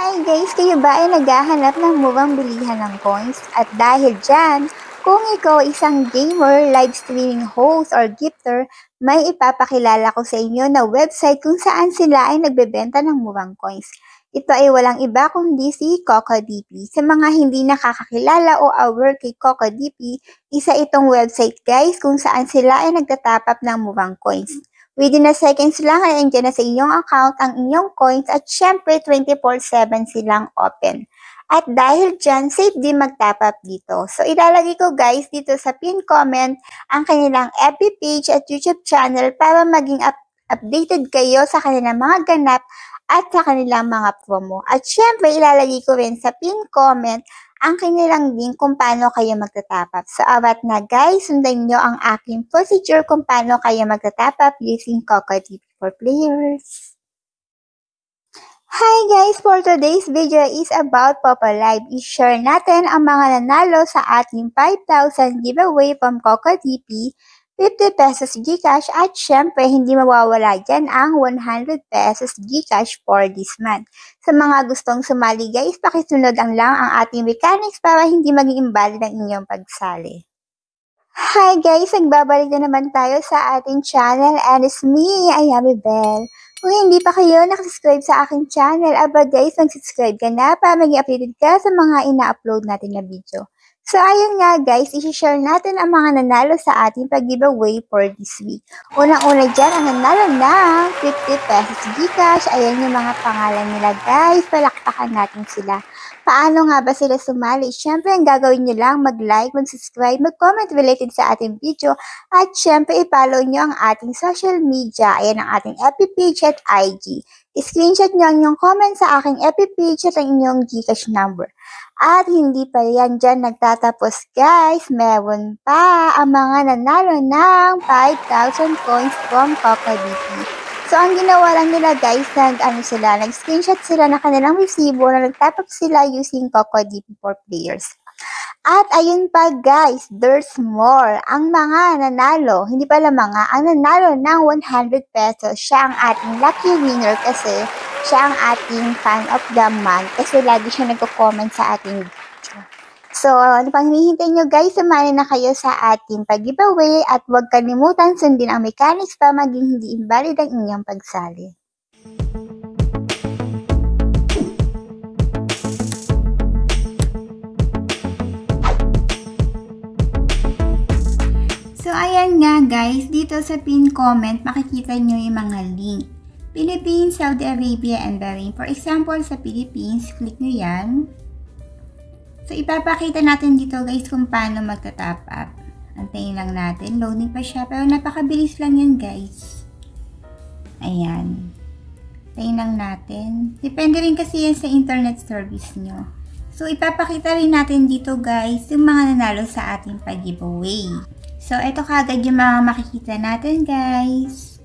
Hi guys! Kayo ba ay naghahanap ng murang bilihan ng coins? At dahil dyan, kung ikaw isang gamer, live streaming host, or gifter, may ipapakilala ko sa inyo na website kung saan sila ay nagbebenta ng murang coins. Ito ay walang iba kundi si CocoDP. Sa mga hindi nakakakilala o aware kay CocoDP, isa itong website guys kung saan sila ay nagtatapap ng murang coins. Within a seconds lang ay andyan na sa inyong account ang inyong coins at syempre 24/7 silang open. At dahil dyan, safe din mag-top up dito. So ilalagay ko guys dito sa pin comment ang kanilang FB page at YouTube channel para maging updated kayo sa kanilang mga ganap at sa kanilang mga promo. At syempre ilalagay ko rin sa pin comment ang kanilang link kung paano kayo magta-top up. So, awat na guys, sundan nyo ang aking procedure kung paano kayo magta-top up using CocoDP for players. Hi guys! For today's video is about Popo Live. I-share natin ang mga nanalo sa ating 5,000 giveaway from CocoDP, 50 pesos GCash at syempre hindi mawawala dyan ang 100 pesos GCash for this month. Sa mga gustong sumali guys, pakisunod lang ang ating mechanics para hindi maging invalid ang inyong pagsali. Hi guys! Nagbabalik na naman tayo sa ating channel and it's me, Ayami Bell. Kung hindi pa kayo nakasubscribe sa aking channel, aba guys, mag-subscribe ka na para maging updated ka sa mga ina-upload natin na video. So, ayun nga guys, isi-share natin ang mga nanalo sa ating pag-giveaway for this week. Unang-una dyan, ang nanalo ng 50 pesos GCash. Ayan yung mga pangalan nila guys. Palakpakan natin sila. Paano nga ba sila sumali? Syempre, ang gagawin nyo lang, mag-like, mag-subscribe, mag-comment related sa ating video. At syempre, i-follow nyo ang ating social media. Ayan ang ating FB page at IG. I-screenshot nyo ang inyong comment sa aking FB page at ang inyong GCash number. At hindi pa yan dyan nagtatapos guys, meron pa ang mga nanalo ng 5,000 coins from CocoDP. So ang ginawa lang nila guys, nag-screenshot sila na kanilang resibo na nagtapos sila using CocoDP for players. At ayun pa guys, there's more. Ang mga nanalo, hindi pala mga, ang nanalo ng 100 pesos, siya ang ating lucky winner kasi siya ang ating fan of the month kasi lagi siya nagko-comment sa ating video. So, ano pang hinihintay nyo guys, sumali na kayo sa ating pag-giveaway at huwag kalimutan sundin ang mechanics para maging hindi invalid ang inyong pagsali. So, ayan nga guys, dito sa pin comment, makikita nyo yung mga link. Philippines, Saudi Arabia, and Bahrain. For example, sa Philippines, click nyo yan. So, ipapakita natin dito guys kung paano magta-top up. Antayin lang natin. Loading pa siya. Pero napakabilis lang yan guys. Ayan. Antayin lang natin. Depende rin kasi yan sa internet service nyo. So, ipapakita rin natin dito guys yung mga nanalo sa ating pag-giveaway. So, ito kagad yung mga makikita natin guys.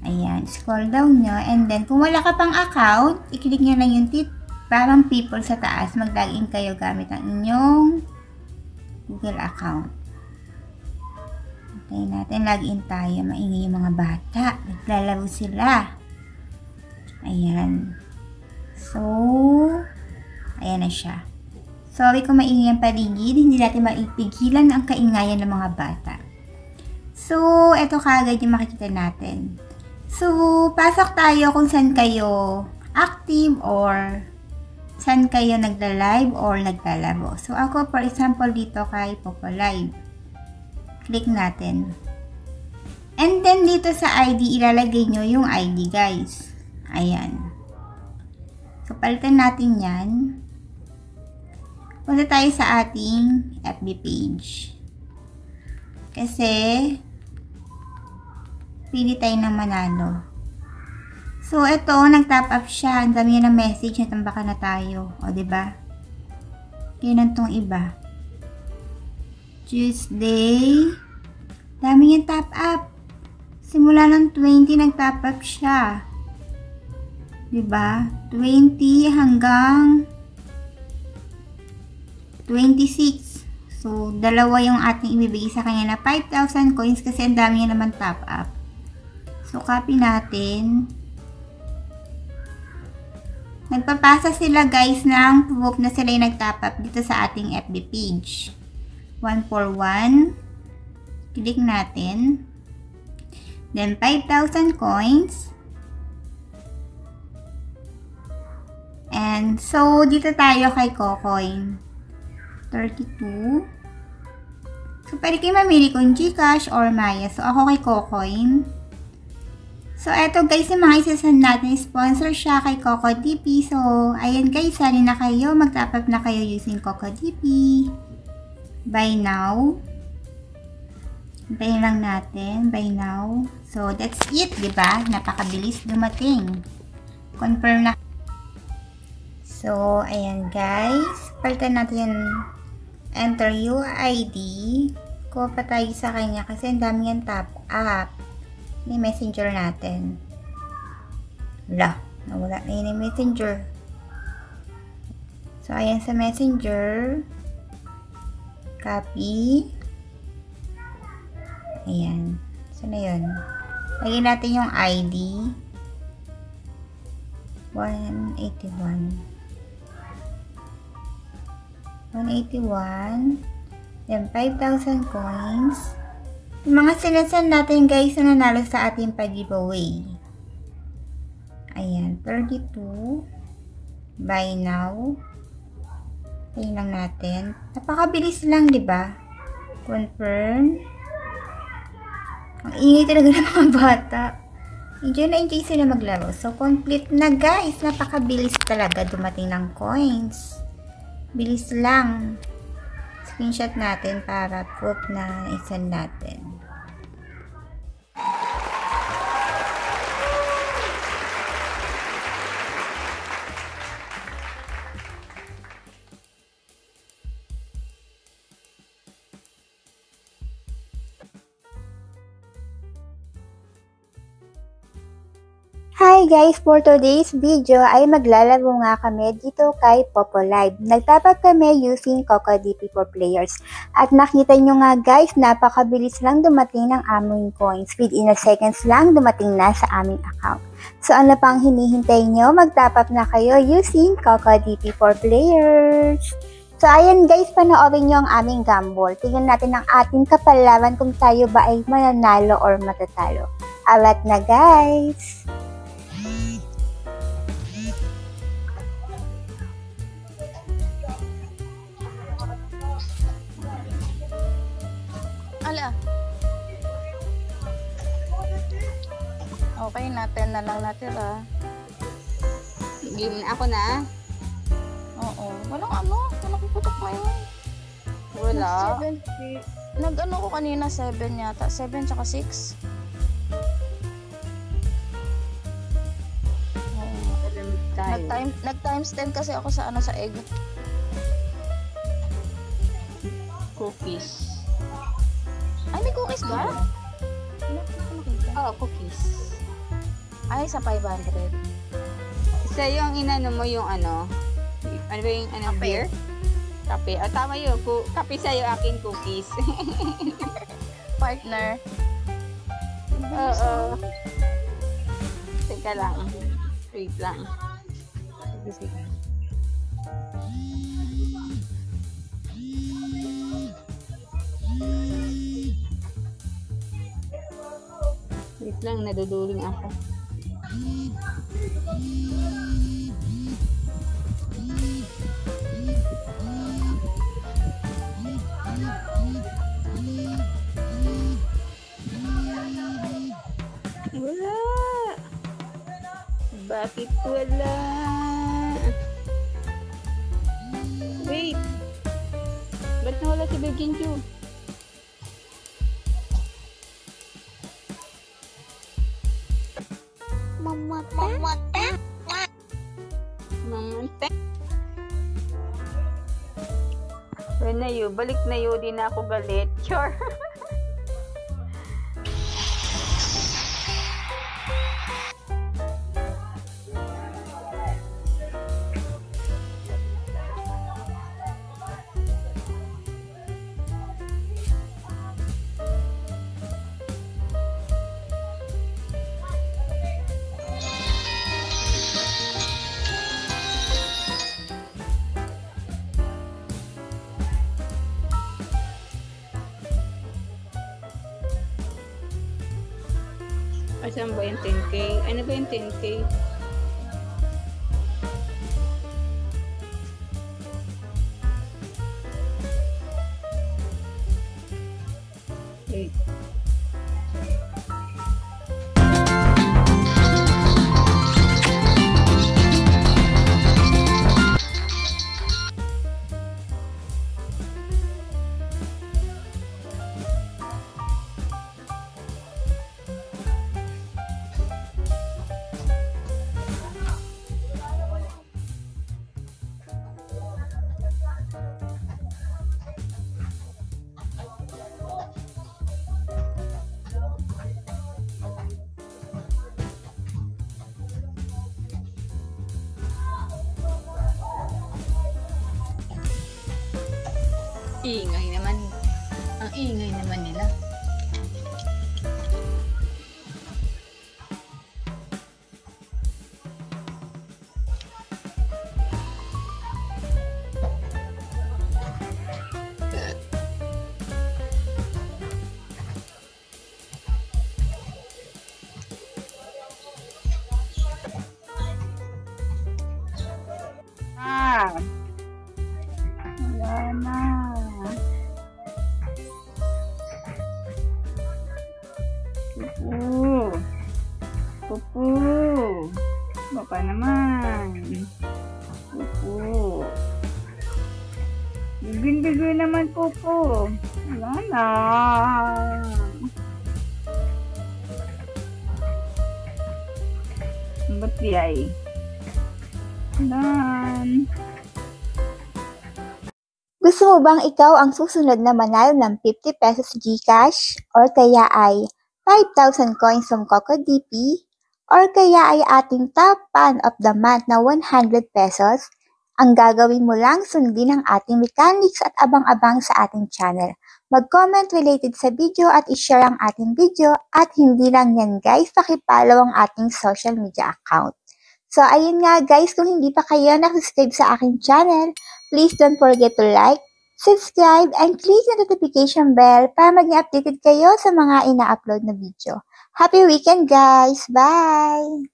Ayan, scroll down nyo. And then, kung wala ka pang account, i-click nyo lang yung parang people sa taas. Mag-login kayo gamit ang inyong Google account. Okay natin, login tayo. Maingay yung mga bata. Naglalaro sila. Ayan. So, ayan na siya. Sorry kung maingay ang paligid. Hindi natin maipigilan ang kaingayan ng mga bata. So, eto kagad yung makikita natin. So, pasok tayo kung saan kayo active or saan kayo nagla-live or naglalaro. So, ako for example dito kay Popo Live. Click natin. And then dito sa ID, ilalagay nyo yung ID guys. Ayan. So, palitan natin yan. Punta tayo sa ating FB page. Kasi pili tayo ng manalo. So, ito, nag-top up siya. Ang dami na message, natambakan na tayo. O, diba? Ganyan tong iba. Tuesday. Dami yung top up. Simula ng 20, nag-top up siya. Diba? 20 hanggang 26. So, dalawa yung ating ibibigay sa kanya na 5,000 coins kasi ang dami niya naman top up. So, copy natin. Nagpapasa sila guys ng proof na sila yung nag-top up dito sa ating FB page. 141. Click natin. Then 5,000 coins. And so dito tayo kay Cocoin. 32. So pwede kayo mamili kung GCash or Maya. So ako kay Cocoin. So, eto guys, yung mga isasend natin, sponsor siya kay CocoDP. So, ayan guys, sali na kayo. Mag-top up na kayo using CocoDP. Buy now. Hintayin lang natin. Buy now. So, that's it, diba? Napakabilis dumating. Confirm na. So, ayan guys. Palitan natin yung enter UID. Kuha pa tayo sa kanya kasi ang dami yung top up. May messenger natin. Wala. Nawala na yun yung messenger. So, ayan sa messenger. Copy. Ayan. So, na yun. Lagyan natin yung ID. 181. 181. Then, 5,000 coins. Yung mga sinasend natin guys na nanalo sa ating pag-giveaway. Ayan, 32. Buy now. Tingnan lang natin. Napakabilis lang, di ba? Confirm. Ang ingay talaga ng mga bata. Enjoy na enjoy sila maglaro. So, complete na guys. Napakabilis talaga dumating ng coins. Bilis lang. Screenshot natin para proof na isend natin. Hi guys! For today's video ay maglalaro nga kami dito kay Popo Live. Nagtapat kami using CocoDP for players. At nakita nyo nga guys, napakabilis lang dumating ng aming coins. Within a seconds lang dumating na sa aming account. So ano pang hinihintay nyo? Mag-top up na kayo using CocoDP for players. So ayan guys, panoorin nyo ang aming gamble. Tingnan natin ang ating kapalaran kung tayo ba ay mananalo or matatalo. Alat na guys! Ala. Okay, natin na lang natira. Game na ako na. Oo. Walang ano. Walang puputok ngayon. Wala. Nag-ano ko kanina, 7 yata. 7 tsaka 6. Nag-times 10 kasi ako sa ano, sa egg. Cookies. Ay, may cookies ba? Oo, cookies. Ay, sa 500. Isa yung inano mo yung ano ba yung ano, Kape. beer? Kape. O, tama yun. Kape sa'yo, akin cookies. Partner. Oo. Teka lang. Wait lang. Sige. Wait lang, naduduling ako. Wala. Bakit wala? Wait. Ba't nawala si Beginju? Mamate. Well na yun. Balik na yun. Di na ako galit. Sure. Asan ba yung 10K? Ano ba yung 10K? Wait. Ingay naman. Ang ingay naman nila. Wala na. Pupu. Pupu. Baka naman. Pupu. Bigin-bigin naman, Pupu. Wala na. Ba't yay? Done. Gusto mo bang ikaw ang susunod na manalo ng 50 pesos GCash? Or kaya ay 5,000 coins from CocoDP? Or kaya ay ating top fan of the month na 100 pesos? Ang gagawin mo lang sundin ang ating mechanics at abang-abang sa ating channel. Mag-comment related sa video at i-share ang ating video. At hindi lang yan guys, pakipollow ang ating social media account. So ayun nga guys, kung hindi pa kayo nakasubscribe sa aking channel, please don't forget to like, subscribe, and click the notification bell para maging updated kayo sa mga ina-upload na video. Happy weekend guys! Bye!